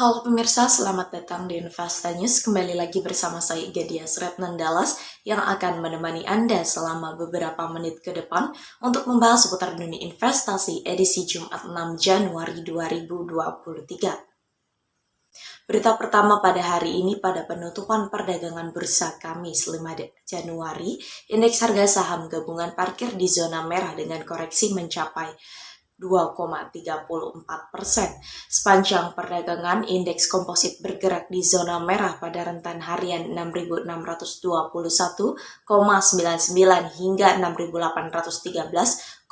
Halo pemirsa, selamat datang di Investa News. Kembali lagi bersama saya Gadia Sretnandalas yang akan menemani Anda selama beberapa menit ke depan untuk membahas seputar dunia investasi edisi Jumat 6 Januari 2023. Berita pertama pada hari ini pada penutupan perdagangan bursa Kamis 5 Januari, indeks harga saham gabungan parkir di zona merah dengan koreksi mencapai 2,34%. Sepanjang perdagangan, indeks komposit bergerak di zona merah pada rentan harian 6.621,99 hingga 6.813,36.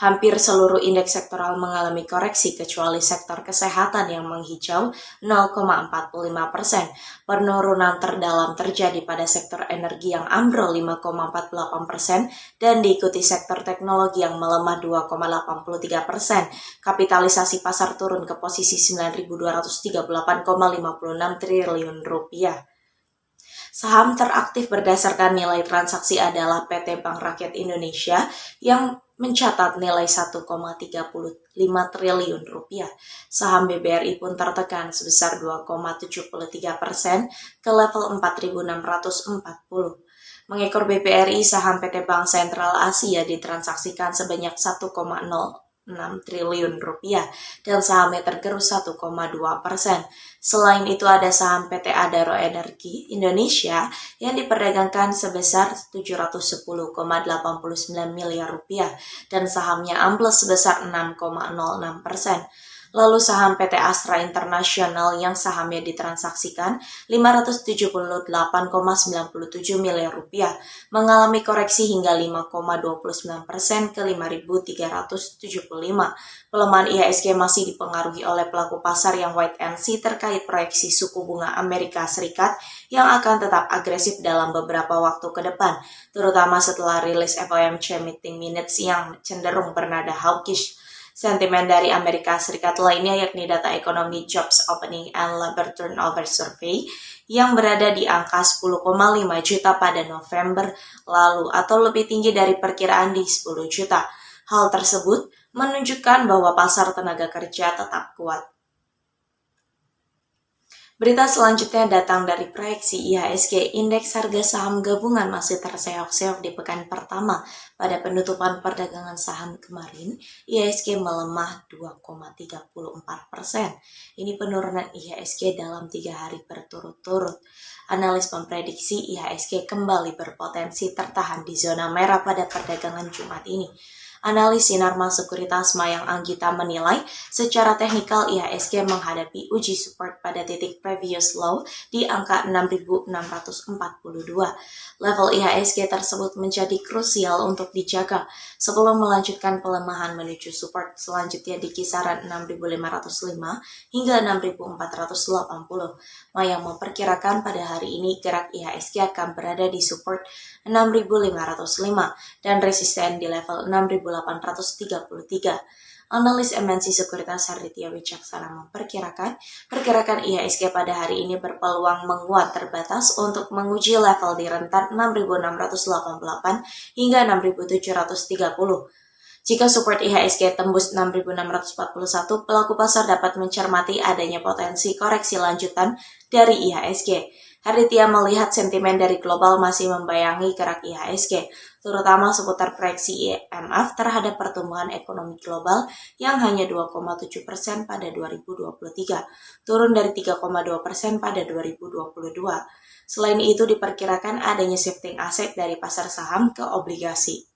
Hampir seluruh indeks sektoral mengalami koreksi kecuali sektor kesehatan yang menghijau 0,45%. Penurunan terdalam terjadi pada sektor energi yang ambrol 5,48% dan diikuti sektor teknologi yang melemah 2,83%. Kapitalisasi pasar turun ke posisi 9.238,56 triliun rupiah. Saham teraktif berdasarkan nilai transaksi adalah PT Bank Rakyat Indonesia yang mencatat nilai 1,35 triliun rupiah. Saham BBRI pun tertekan sebesar 2,73% ke level 4.640. Mengekor BBRI, saham PT Bank Sentral Asia ditransaksikan sebanyak 1,06 triliun rupiah dan sahamnya tergerus 1,2%. Selain itu ada saham PT Adaro Energi Indonesia yang diperdagangkan sebesar 710,89 miliar rupiah dan sahamnya ambles sebesar 6,06%. Lalu saham PT Astra Internasional yang sahamnya ditransaksikan 578,97 miliar rupiah mengalami koreksi hingga 5,29% ke 5.375. Pelemahan IHSG masih dipengaruhi oleh pelaku pasar yang wait and see terkait proyeksi suku bunga Amerika Serikat yang akan tetap agresif dalam beberapa waktu ke depan, terutama setelah rilis FOMC meeting minutes yang cenderung bernada hawkish. Sentimen dari Amerika Serikat lainnya yakni data ekonomi Jobs Opening and Labor Turnover Survey yang berada di angka 10,5 juta pada November lalu atau lebih tinggi dari perkiraan di 10 juta. Hal tersebut menunjukkan bahwa pasar tenaga kerja tetap kuat. Berita selanjutnya datang dari proyeksi IHSG. Indeks harga saham gabungan masih terseok-seok di pekan pertama. Pada penutupan perdagangan saham kemarin, IHSG melemah 2,34%. Ini penurunan IHSG dalam 3 hari berturut-turut. Analis memprediksi IHSG kembali berpotensi tertahan di zona merah pada perdagangan Jumat ini. Analis Sinarma Sekuritas Mayang Anggita menilai secara teknikal IHSG menghadapi uji support pada titik previous low di angka 6.642. Level IHSG tersebut menjadi krusial untuk dijaga sebelum melanjutkan pelemahan menuju support selanjutnya di kisaran 6.505 hingga 6.480. Mayang memperkirakan pada hari ini gerak IHSG akan berada di support 6.505 dan resisten di level 6.833. Analis MNC Sekuritas Harditya Wicaksana memperkirakan pergerakan IHSG pada hari ini berpeluang menguat terbatas untuk menguji level di rentan 6.688 hingga 6.730. Jika support IHSG tembus 6.641, pelaku pasar dapat mencermati adanya potensi koreksi lanjutan dari IHSG. Harditya melihat sentimen dari global masih membayangi gerak IHSG, terutama seputar proyeksi IMF terhadap pertumbuhan ekonomi global yang hanya 2,7% pada 2023, turun dari 3,2% pada 2022. Selain itu diperkirakan adanya shifting aset dari pasar saham ke obligasi.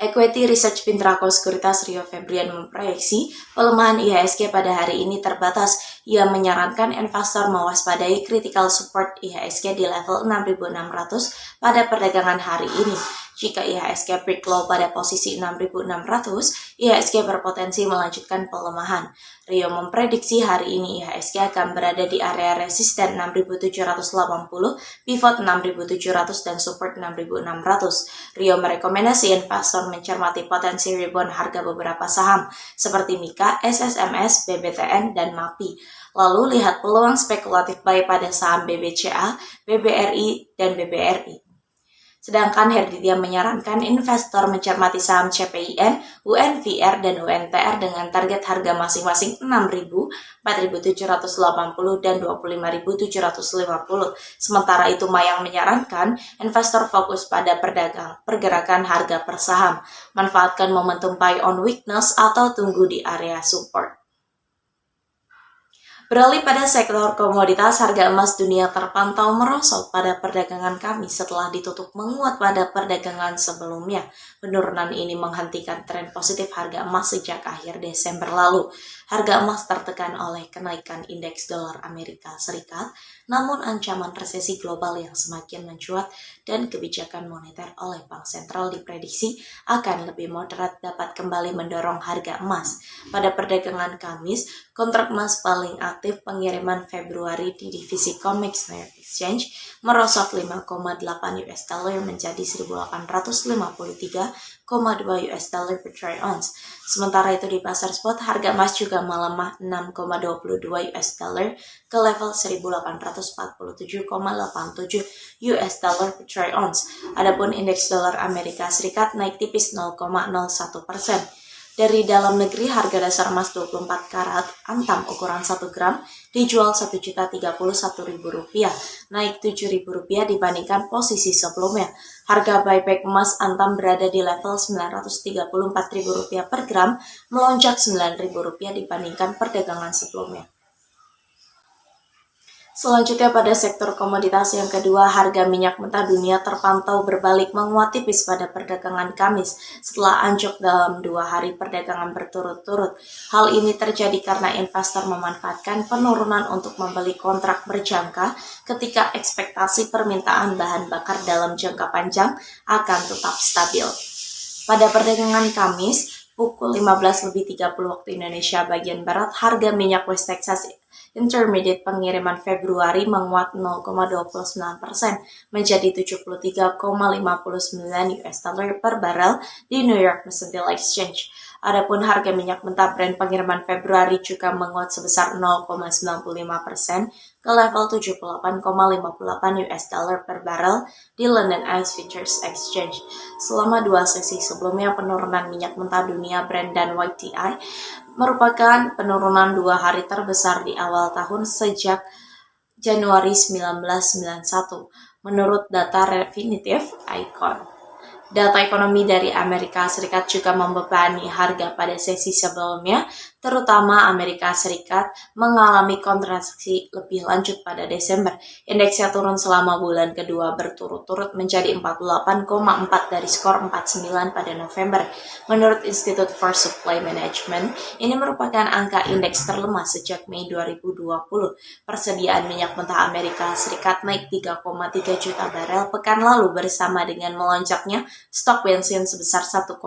Equity Research Pintrako Sekuritas Rio Febrian memproyeksi pelemahan IHSG pada hari ini terbatas. Ia menyarankan investor mewaspadai critical support IHSG di level 6.600 pada perdagangan hari ini. Jika IHSG break low pada posisi 6.600, IHSG berpotensi melanjutkan pelemahan. Rio memprediksi hari ini IHSG akan berada di area resisten 6.780, pivot 6.700 dan support 6.600. Rio merekomendasi investor mencermati potensi rebound harga beberapa saham seperti Mika, SSMS, BBTN, dan MAPI. Lalu lihat peluang spekulatif buy pada saham BBCA, BBRI, dan BBRI. Sedangkan Herditya menyarankan investor mencermati saham CPIN, UNVR, dan UNTR dengan target harga masing-masing 6.000, 4.780, dan 25.750. Sementara itu Mayang menyarankan investor fokus pada pergerakan harga per saham, manfaatkan momentum buy on weakness atau tunggu di area support. Beralih pada sektor komoditas, harga emas dunia terpantau merosot pada perdagangan Kamis setelah ditutup menguat pada perdagangan sebelumnya. Penurunan ini menghentikan tren positif harga emas sejak akhir Desember lalu. Harga emas tertekan oleh kenaikan indeks dolar Amerika Serikat, namun ancaman resesi global yang semakin mencuat dan kebijakan moneter oleh Bank Sentral diprediksi akan lebih moderat dapat kembali mendorong harga emas. Pada perdagangan Kamis, kontrak emas paling aktif pengiriman Februari di divisi COMEX New York Exchange merosot 5,8 US dollar menjadi 1.853,2 US dollar per troy ounce. Sementara itu di pasar spot, harga emas juga melemah 6,22 US dollar ke level 1.847,87 US dollar per troy ounce. Adapun indeks dolar Amerika Serikat naik tipis 0,01%. Dari dalam negeri, harga dasar emas 24 karat antam ukuran 1 gram dijual Rp1.031.000, naik Rp7.000 dibandingkan posisi sebelumnya. Harga buyback emas antam berada di level Rp934.000 per gram, melonjak Rp9.000 dibandingkan perdagangan sebelumnya. Selanjutnya pada sektor komoditas yang kedua, harga minyak mentah dunia terpantau berbalik menguat tipis pada perdagangan Kamis setelah anjlok dalam 2 hari perdagangan berturut-turut. Hal ini terjadi karena investor memanfaatkan penurunan untuk membeli kontrak berjangka ketika ekspektasi permintaan bahan bakar dalam jangka panjang akan tetap stabil. Pada perdagangan Kamis, pukul 15.30 waktu Indonesia bagian Barat, harga minyak West Texas Intermediate pengiriman Februari menguat 0,29% menjadi 73,59 US dollar per barel di New York Mercantile Exchange. Adapun harga minyak mentah Brent pengiriman Februari juga menguat sebesar 0,95% ke level 78,58 US dollar per barel di London Ice Futures Exchange. Selama 2 sesi sebelumnya, penurunan minyak mentah dunia Brent dan WTI merupakan penurunan 2 hari terbesar di awal tahun sejak Januari 1991, menurut data definitif Icon. Data ekonomi dari Amerika Serikat juga membebani harga pada sesi sebelumnya, terutama Amerika Serikat mengalami kontraksi lebih lanjut pada Desember. Indeksnya turun selama bulan kedua berturut-turut menjadi 48,4 dari skor 49 pada November. Menurut Institute for Supply Management, ini merupakan angka indeks terlemah sejak Mei 2020. Persediaan minyak mentah Amerika Serikat naik 3,3 juta barel pekan lalu bersama dengan melonjaknya stok bensin sebesar 1,2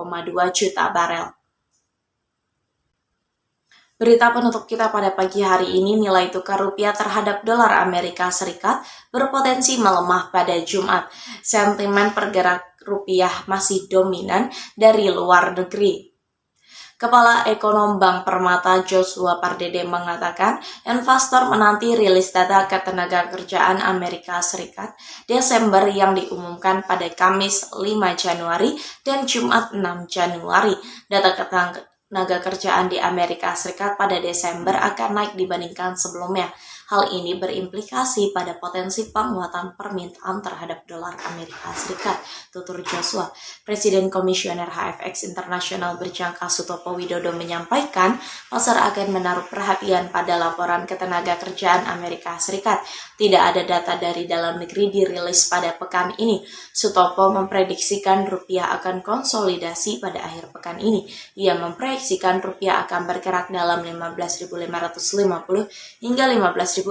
juta barel. Berita penutup kita pada pagi hari ini, nilai tukar rupiah terhadap dolar Amerika Serikat berpotensi melemah pada Jumat. Sentimen pergerak rupiah masih dominan dari luar negeri. Kepala Ekonom Bank Permata Joshua Pardede mengatakan investor menanti rilis data ketenagakerjaan Amerika Serikat Desember yang diumumkan pada Kamis 5 Januari dan Jumat 6 Januari. Data ketenagakerjaan di Amerika Serikat pada Desember akan naik dibandingkan sebelumnya. Hal ini berimplikasi pada potensi penguatan permintaan terhadap dolar Amerika Serikat, tutur Joshua. Presiden Komisioner HFX Internasional Berjangka Sutopo Widodo menyampaikan pasar akan menaruh perhatian pada laporan ketenagakerjaan Amerika Serikat. Tidak ada data dari dalam negeri dirilis pada pekan ini. Sutopo memprediksikan rupiah akan konsolidasi pada akhir pekan ini. Ia memproyeksikan rupiah akan bergerak dalam 15.550 hingga 15.650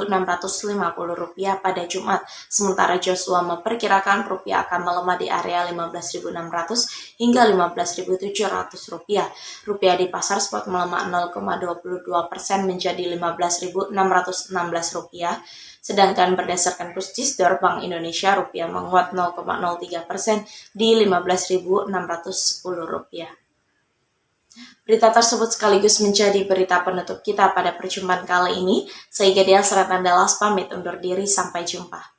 rupiah pada Jumat. Sementara Joshua memperkirakan rupiah akan melemah di area 15.600 hingga 15.700 rupiah. Rupiah di pasar spot melemah 0,22% menjadi 15.616 rupiah. Sedangkan berdasarkan kurs Cisdor Bank Indonesia, rupiah menguat 0,03% di 15.610 rupiah. Berita tersebut sekaligus menjadi berita penutup kita pada perjumpaan kali ini. Saya Gedia Serat Andalas pamit undur diri, sampai jumpa.